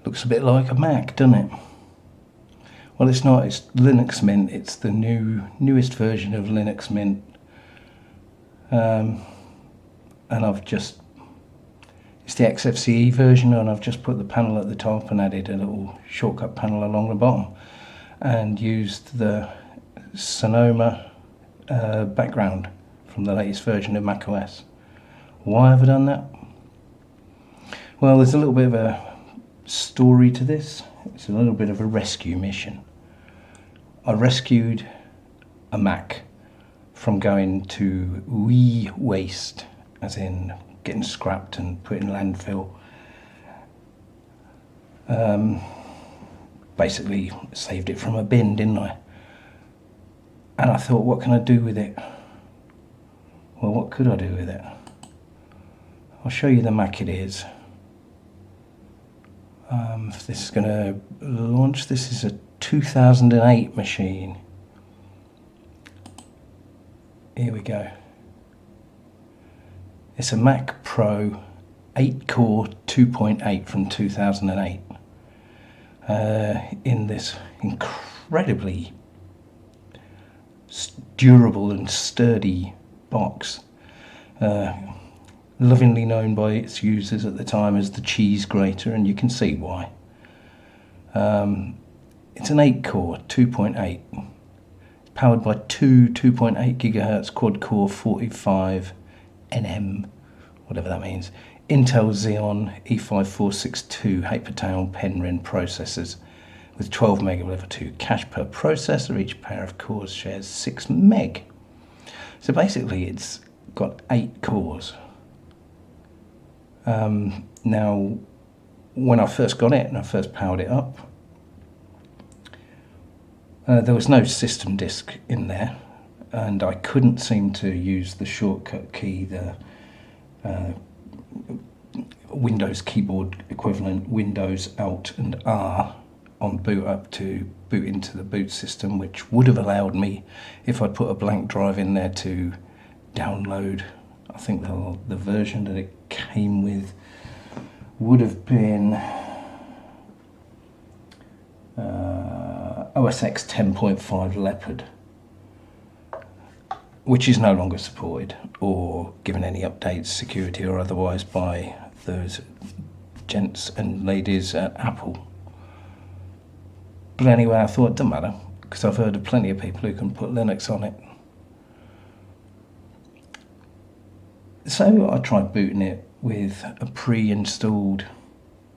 looks a bit like a Mac, doesn't it? Well, it's not. It's Linux Mint. It's the newest version of Linux Mint, and it's the XFCE version, and I've just put the panel at the top and added a little shortcut panel along the bottom, and used the Sonoma background from the latest version of macOS. Why have I done that? Well, there's a little bit of a story to this. It's a little bit of a rescue mission. I rescued a Mac from going to waste, as in getting scrapped and put in landfill. Basically saved it from a bin, didn't I? And I thought, what can I do with it? Well, what could I do with it? I'll show you the Mac it is. If this is going to launch, this is a 2008 machine. Here we go. It's a Mac Pro 8-core 2.8 from 2008 in this incredibly durable and sturdy box, lovingly known by its users at the time as the cheese grater, and you can see why. It's an 8-core 2.8. It's powered by two 2.8 gigahertz quad-core 45 NM, whatever that means, Intel Xeon E5462 8-per-tail Penryn processors with 12 meg of level 2 cache per processor. Each pair of cores shares 6 meg. So basically it's got 8 cores. Now, when I first got it and I first powered it up, there was no system disk in there, and I couldn't seem to use the shortcut key, the Windows keyboard equivalent, Windows Alt and R on boot up to boot into the boot system, which would have allowed me, if I'd put a blank drive in there, to download. I think the version that it came with would have been OS X 10.5 Leopard, which is no longer supported or given any updates, security or otherwise, by those gents and ladies at Apple. But anyway, I thought it doesn't matter, because I've heard of plenty of people who can put Linux on it. So I tried booting it with a pre-installed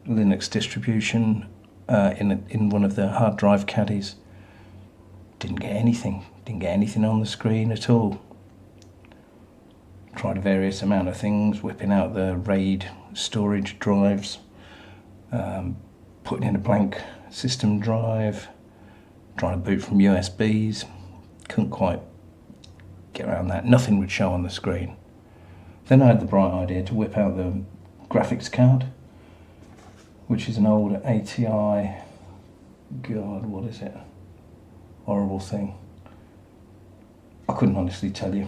Linux distribution in one of the hard drive caddies. Didn't get anything on the screen at all. Tried a various amount of things, whipping out the RAID storage drives, putting in a blank system drive, trying to boot from USBs. Couldn't quite get around that. Nothing would show on the screen. Then I had the bright idea to whip out the graphics card, which is an old ATI, God, what is it? Horrible thing. I couldn't honestly tell you.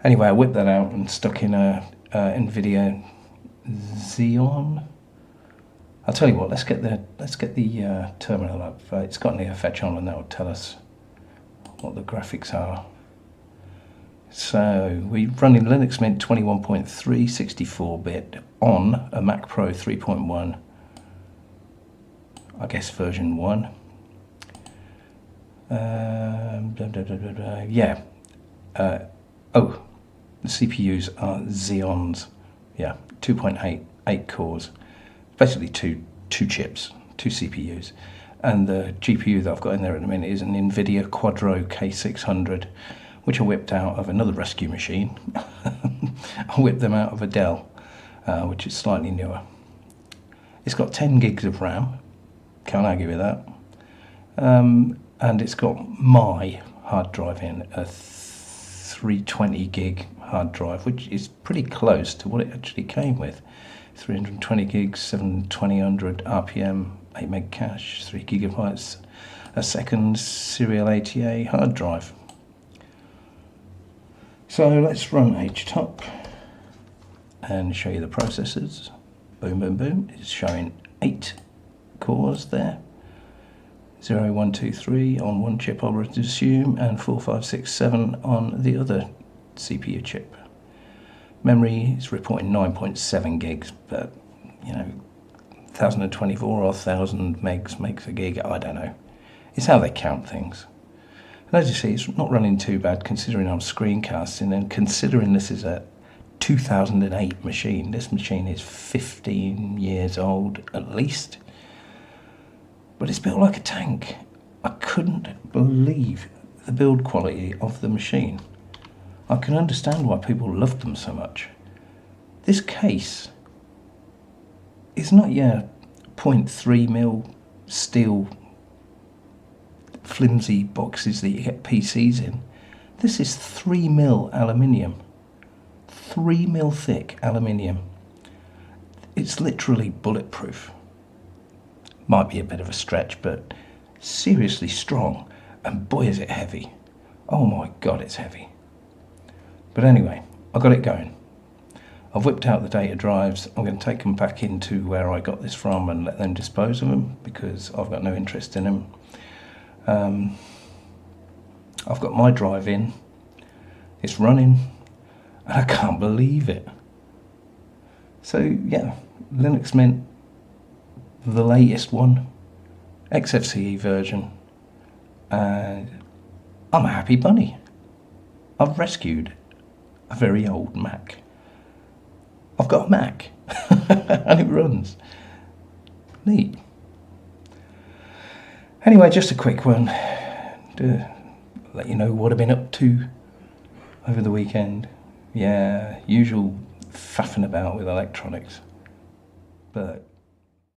Anyway, I whipped that out and stuck in a NVIDIA Xeon. I'll tell you what. Let's get the terminal up. It's got NeoFetch on, and that will tell us what the graphics are. So we're running Linux Mint 21.3 64-bit on a Mac Pro 3.1, I guess version 1. Yeah. Oh, the CPUs are Xeons. Yeah, 2.8, 8 cores. Basically two chips, 2 CPUs. And the GPU that I've got in there at the minute is an NVIDIA Quadro K600, which I whipped out of another rescue machine. I whipped them out of a Dell, which is slightly newer. It's got 10 gigs of RAM, can't argue with that. And it's got my hard drive in, a 320 gig hard drive, which is pretty close to what it actually came with. 320 gigs, 720 RPM, 8 meg cache, 3 gigabytes a second serial ATA hard drive. So let's run htop and show you the processors. Boom, boom, boom. It's showing 8 cores there. 0, 1, 2, 3 on one chip, I would assume, and 4, 5, 6, 7 on the other CPU chip. Memory is reporting 9.7 gigs, but you know, 1024 or 1000 megs makes a gig, I don't know. It's how they count things. And as you see, it's not running too bad considering I'm screencasting, and considering this is a 2008 machine. This machine is 15 years old at least, but it's built like a tank. I couldn't believe the build quality of the machine. I can understand why people loved them so much. This case is not your 0.3mm steel flimsy boxes that you get PCs in. This is 3mm aluminium. 3mm thick aluminium. It's literally bulletproof. Might be a bit of a stretch, but seriously strong, and boy is it heavy. Oh my god, it's heavy. But anyway, I got it going. I've whipped out the data drives. I'm going to take them back into where I got this from and let them dispose of them, because I've got no interest in them. I've got my drive in. It's running, and I can't believe it. So yeah, Linux Mint, the latest one, XFCE version, and I'm a happy bunny. I've rescued a very old Mac. I've got a Mac and it runs. Neat. Anyway, just a quick one to let you know what I've been up to over the weekend. Yeah, usual faffing about with electronics, but